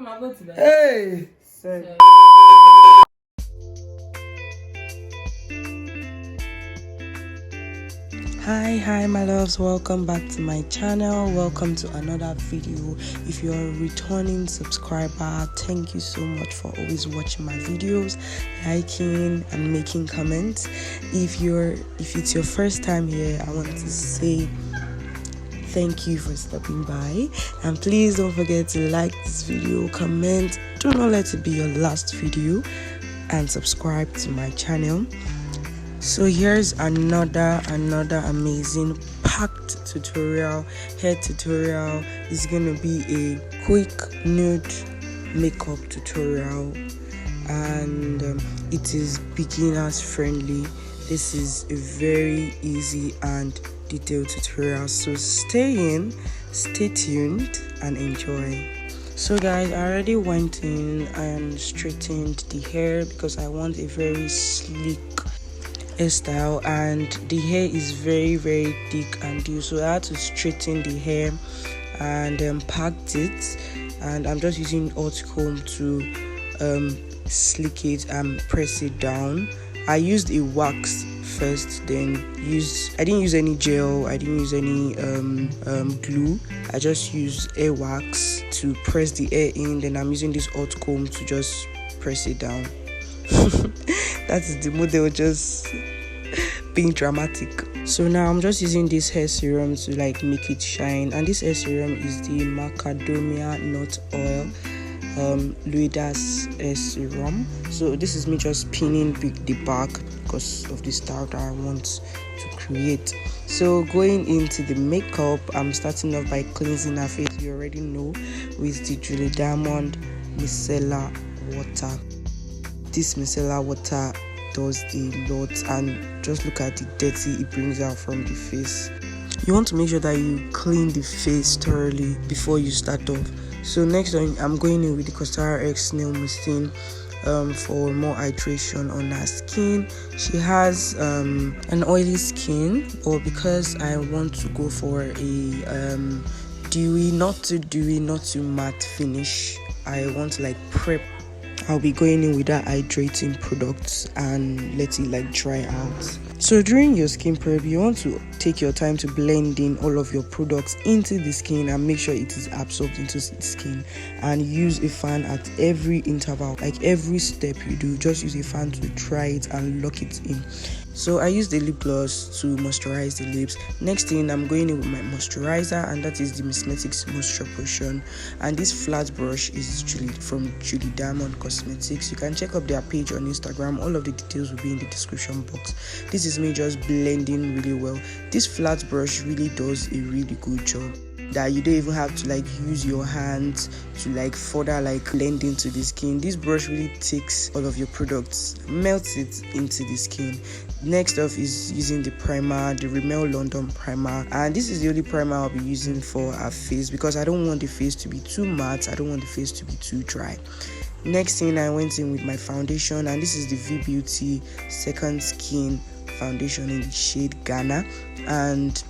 Hey! Hi my loves, welcome back to my channel. Welcome to another video. If you're a returning subscriber, thank you so much for always watching my videos, liking and making comments. If it's your first time here, I want to say thank you for stopping by, and please don't forget to like this video, comment, do not let it be your last video, and subscribe to my channel. So here's another amazing packed tutorial, hair tutorial. It's gonna be a quick nude makeup tutorial, and it is beginners friendly. This is a very easy and detailed tutorial, so stay tuned and enjoy. So guys, I already went in and straightened the hair because I want a very sleek hairstyle, and the hair is very thick and due, so I had to straighten the hair and packed it, and I'm just using hot comb to slick it and press it down. I used a wax first, then I didn't use any gel, I didn't use any glue. I just used hair wax to press the hair in, then I'm using this hot comb to just press it down. That is the model, just being dramatic. So now I'm just using this hair serum to like make it shine, and this hair serum is the macadamia nut oil Luida's hair serum. So this is me just pinning the back because of the style that I want to create. So going into the makeup, I'm starting off by cleansing her face, you already know, with the Juliediamond Micellar water. This micellar water does a lot, and just look at the dirty it brings out from the face. You want to make sure that you clean the face thoroughly before you start off. So next on, I'm going in with the Costar X Snail Mustine for more hydration on her skin. She has an oily skin, but because I want to go for a dewy, not too matte finish, I want to like prep. I'll be going in with that hydrating products and let it like dry out. So during your skin prep, you want to take your time to blend in all of your products into the skin and make sure it is absorbed into the skin, and use a fan at every interval. Like every step you do, just use a fan to dry it and lock it in. So I use the lip gloss to moisturize the lips. Next thing, I'm going in with my moisturizer, and that is the Msmetics Moisture Potion, and this flat brush is from Juliediamondcosmetics. You can check up their page on Instagram. All of the details will be in the description box. This is me just blending really well. This flat brush really does a really good job, that you don't even have to like use your hands to like further like blend into the skin. This brush really takes all of your products, melts it into the skin. Next off is using the primer, the Rimmel London primer, and this is the only primer I'll be using for our face because I don't want the face to be too matte, I don't want the face to be too dry. Next thing, I went in with my foundation, and this is the Vee Beauty Second Skin foundation in the shade Ghana, and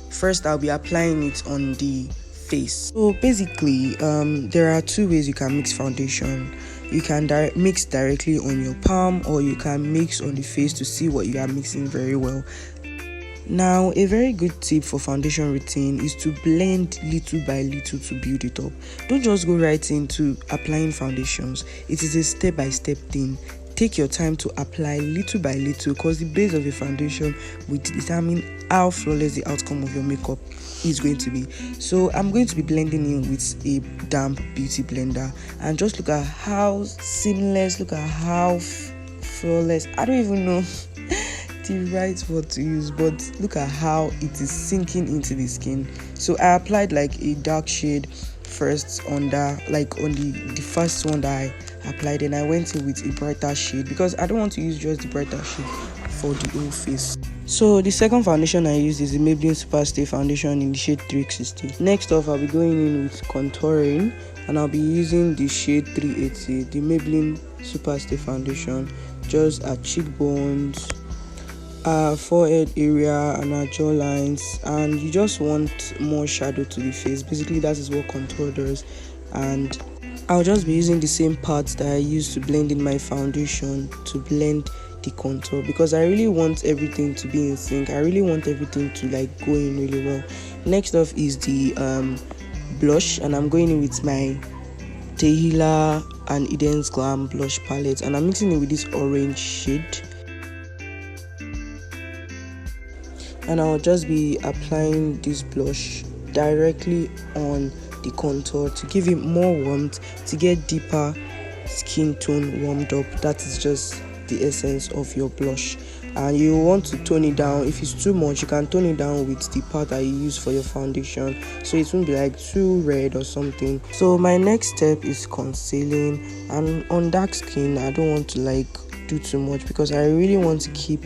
first I'll be applying it on the face. So basically there are two ways you can mix foundation. You can mix directly on your palm, or you can mix on the face to see what you are mixing very well. Now, a very good tip for foundation routine is to blend little by little to build it up. Don't just go right into applying foundations. It is a step-by-step thing. Take your time to apply little by little, because the base of the foundation will determine how flawless the outcome of your makeup is going to be. So I'm going to be blending in with a damp beauty blender, and just look at how seamless, look at how flawless. I don't even know the right word to use, but look at how it is sinking into the skin. So I applied like a dark shade first under, like on the first one that I applied, and I went in with a brighter shade because I don't want to use just the brighter shade for the whole face. So the second foundation I used is the Maybelline Superstay foundation in the shade 360. Next off, I'll be going in with contouring, and I'll be using the shade 380, the Maybelline Superstay foundation, just at cheekbones, forehead area and our jaw lines, and you just want more shadow to the face. Basically, that is what contour does. And I'll just be using the same parts that I used to blend in my foundation to blend the contour, because I really want everything to be in sync. I really want everything to like go in really well. Next off is the blush, and I'm going in with my Tehila and Eden's Glam blush palette, and I'm mixing it with this orange shade, and I'll just be applying this blush directly on the contour to give it more warmth, to get deeper skin tone warmed up. That is just the essence of your blush, and you want to tone it down. If it's too much, you can tone it down with the part that you use for your foundation, so it won't be like too red or something. So my next step is concealing, and on dark skin I don't want to like do too much because I really want to keep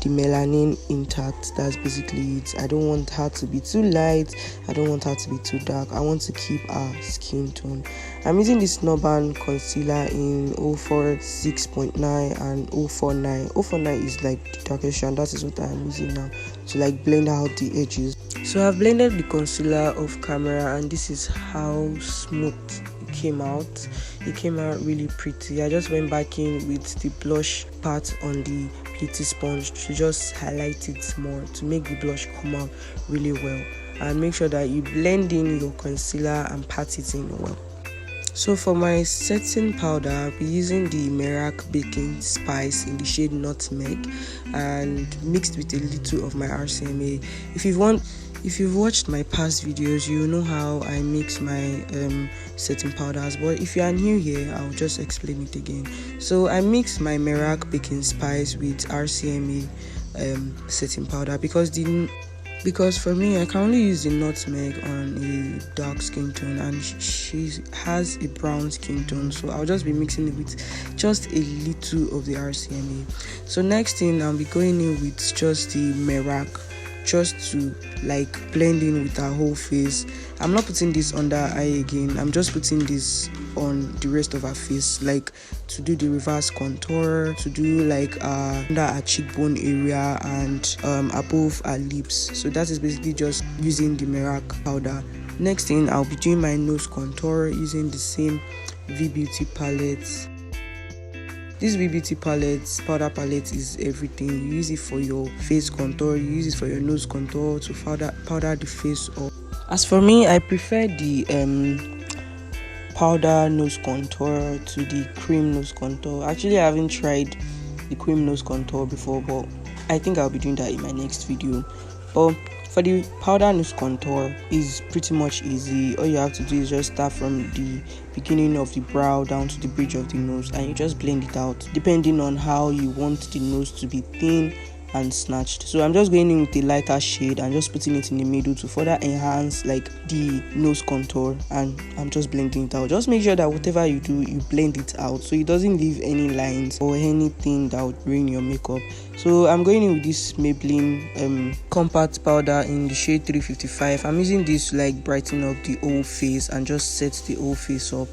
the melanin intact. That's basically it. I don't want her to be too light, I don't want her to be too dark. I want to keep her skin tone. I'm using this Nuban concealer in 046.9 and 049. 049 is like the darkest shade, and that is what I'm using now to like blend out the edges. So I've blended the concealer off camera, and this is how smooth it came out. It came out really pretty. I just went back in with the blush part on the beauty sponge to just highlight it more, to make the blush come out really well, and make sure that you blend in your concealer and pat it in well. So for my setting powder, I'll be using the Merak baking spice in the shade Nutmeg, and mixed with a little of my RCMA. If you've watched my past videos, you know how I mix my setting powders, but if you are new here, I'll just explain it again. So I mix my Merak baking spice with RCMA setting powder because for me, I can only use the Nutmeg on a dark skin tone, and she has a brown skin tone, so I'll just be mixing it with just a little of the RCMA. So next thing, I'll be going in with just the Merak, just to like blend in with her whole face. I'm not putting this under her eye again, I'm just putting this on the rest of her face, like to do the reverse contour, to do like under her cheekbone area and above her lips. So that is basically just using the Merak powder. Next thing, I'll be doing my nose contour using the same Vee Beauty palette. This Vee Beauty powder palette is everything. You use it for your face contour, you use it for your nose contour, to powder the face up. As for me, I prefer the powder nose contour to the cream nose contour. Actually, I haven't tried the cream nose contour before, but I think I'll be doing that in my next video. But for the powder nose contour, is pretty much easy. All you have to do is just start from the beginning of the brow down to the bridge of the nose, and you just blend it out depending on how you want the nose to be thin and snatched. So I'm just going in with a lighter shade and just putting it in the middle to further enhance like the nose contour, and I'm just blending it out. Just make sure that whatever you do, you blend it out so it doesn't leave any lines or anything that would ruin your makeup. So I'm going in with this Maybelline compact powder in the shade 355. I'm using this to like brighten up the whole face and just set the whole face up.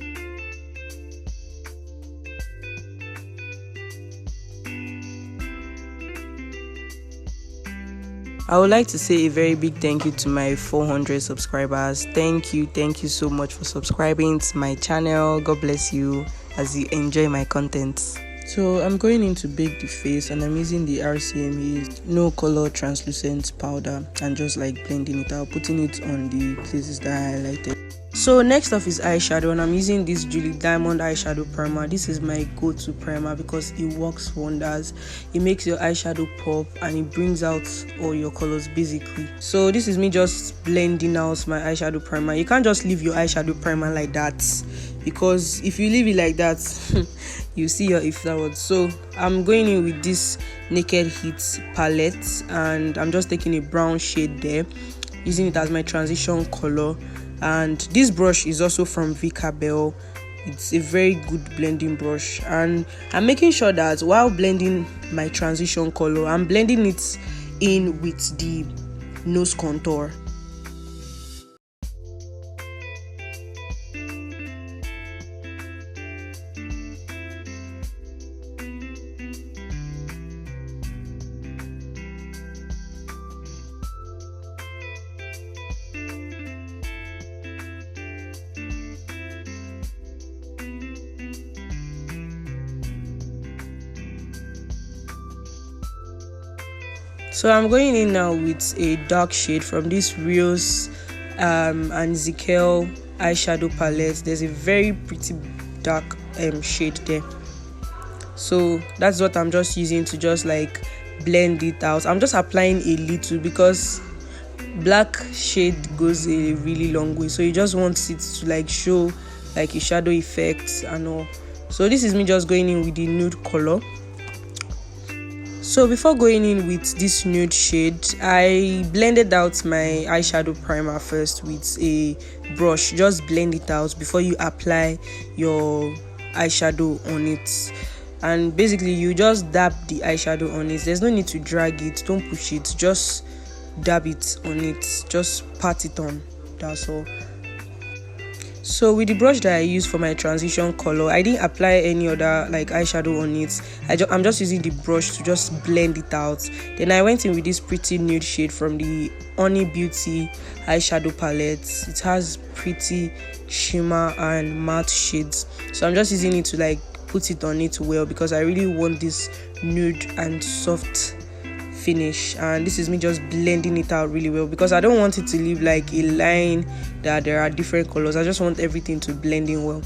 I would like to say a very big thank you to my 400 subscribers. Thank you so much for subscribing to my channel. God bless you as you enjoy my content. So I'm going in to bake the face, and I'm using the RCMA no color translucent powder and just like blending it out, putting it on the places that I highlighted. So next off is eyeshadow, and I'm using this Juliediamondcosmetics eyeshadow primer. This is my go-to primer because it works wonders. It makes your eyeshadow pop and it brings out all your colors basically. So this is me just blending out my eyeshadow primer. You can't just leave your eyeshadow primer like that, because if you leave it like that you see your afterwards. So I'm going in with this Naked Heat palette, and I'm just taking a brown shade there, using it as my transition color. And this brush is also from Viccabel. It's a very good blending brush, and I'm making sure that while blending my transition color, I'm blending it in with the nose contour. So I'm going in now with a dark shade from this Rose and Viccabel eyeshadow palette. There's a very pretty dark shade there. So that's what I'm just using to just like blend it out. I'm just applying a little because black shade goes a really long way, so you just want it to like show like a shadow effect and all. So this is me just going in with the nude color. So before going in with this nude shade, I blended out my eyeshadow primer first with a brush. Just blend it out before you apply your eyeshadow on it. And basically you just dab the eyeshadow on it. There's no need to drag it, don't push it, just dab it on it, just pat it on, that's all. So with the brush that I use for my transition color, I didn't apply any other like eyeshadow on it. I'm just using the brush to just blend it out. Then I went in with this pretty nude shade from the Paula Beauty eyeshadow palette. It has pretty shimmer and matte shades, so I'm just using it to like put it on it well because I really want this nude and soft finish. And this is me just blending it out really well because I don't want it to leave like a line that there are different colors. I just want everything to blend in well.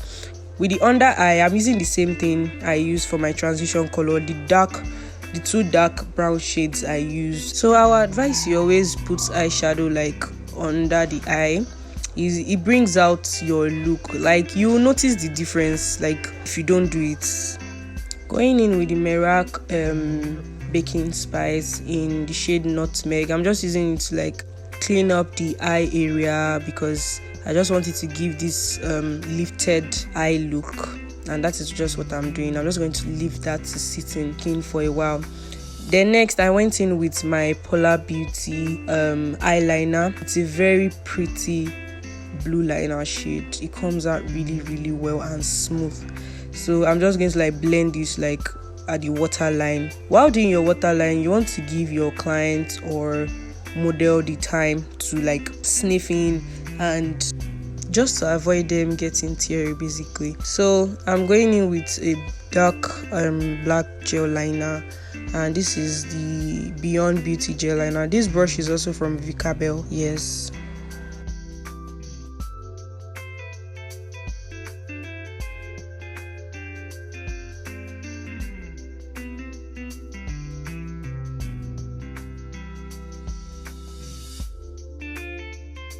With the under eye, I'm using the same thing I use for my transition color, the two dark brown shades I used. So I would advise you always put eyeshadow like under the eye. It brings out your look, like you will notice the difference like if you don't do it. Going in with the Merak baking spice in the shade Nutmeg. I'm just using it to like clean up the eye area because I just wanted to give this lifted eye look, and that is just what I'm doing. I'm just going to leave that to sit in for a while. Then next I went in with my Paula Beauty eyeliner. It's a very pretty blue liner shade. It comes out really well and smooth. So I'm just going to like blend this like at the waterline. While doing your waterline, you want to give your client or model the time to like sniff in and just to avoid them getting teary basically. So I'm going in with a dark black gel liner, and this is the Beyond Beauty gel liner. This brush is also from Viccabel. Yes.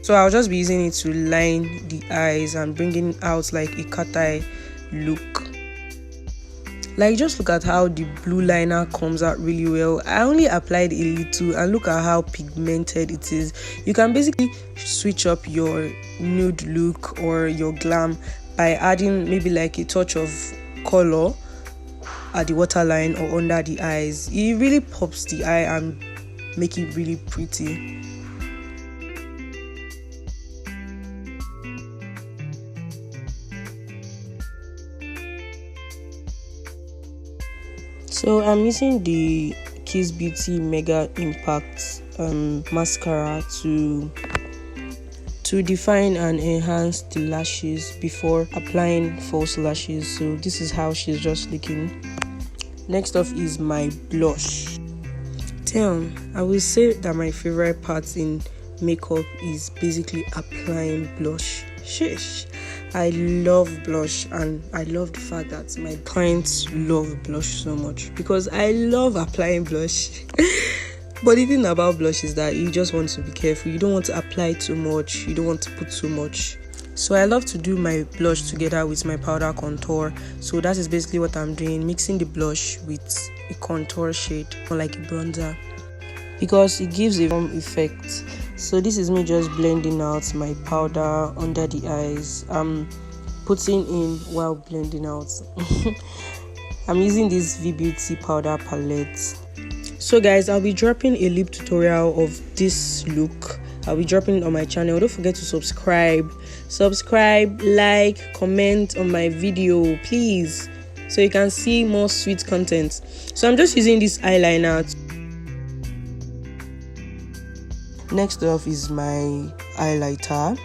So I'll just be using it to line the eyes and bringing out like a cat eye look. Like just look at how the blue liner comes out really well. I only applied a little and look at how pigmented it is. You can basically switch up your nude look or your glam by adding maybe like a touch of color at the waterline or under the eyes. It really pops the eye and make it really pretty. So I'm using the Kiss Beauty Mega Impact mascara to define and enhance the lashes before applying false lashes. So this is how she's just looking. Next off is my blush. Damn, I will say that my favorite part in makeup is basically applying blush. Sheesh. I love blush, and I love the fact that my clients love blush so much because I love applying blush. But the thing about blush is that you just want to be careful. You don't want to apply too much, you don't want to put too much. So I love to do my blush together with my powder contour. So that is basically what I'm doing, mixing the blush with a contour shade or like a bronzer because it gives a warm effect. So this is me just blending out my powder under the eyes. I'm putting in while blending out. I'm using this Vee Beauty powder palette. So guys, I'll be dropping a lip tutorial of this look. I'll be dropping it on my channel. Don't forget to subscribe, like, comment on my video, please, so you can see more sweet content. So I'm just using this eyeliner. Next off is my highlighter.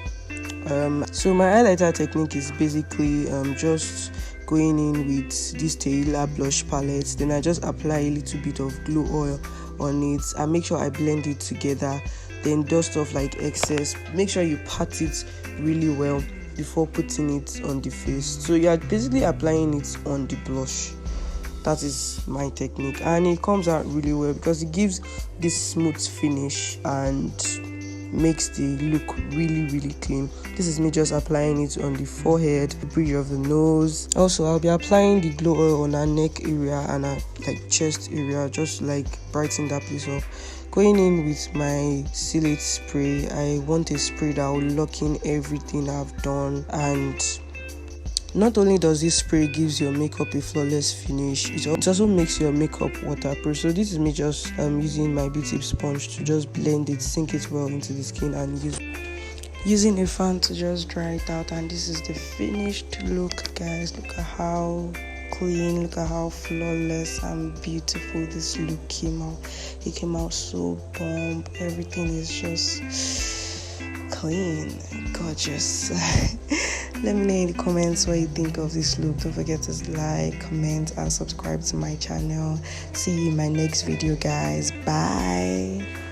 So my highlighter technique is basically just going in with this Tehila blush palette. Then I just apply a little bit of glow oil on it and make sure I blend it together, then dust off like excess. Make sure you pat it really well before putting it on the face. So you're basically applying it on the blush. That is my technique, and it comes out really well because it gives this smooth finish and makes the look really clean. This is me just applying it on the forehead, the bridge of the nose. Also, I'll be applying the glow oil on our neck area and our like chest area, just like brighten that place up. Going in with my Seal It spray, I want a spray that will lock in everything I've done, and not only does this spray gives your makeup a flawless finish, it also makes your makeup waterproof. So this is me just using my beauty sponge to just blend it, sink it well into the skin, and using a fan to just dry it out. And this is the finished look, guys. Look at how clean, look at how flawless and beautiful this look came out. It came out so bomb. Everything is just clean, gorgeous. Let me know in the comments what you think of this look. Don't forget to like, comment, and subscribe to my channel. See you in my next video, guys. Bye.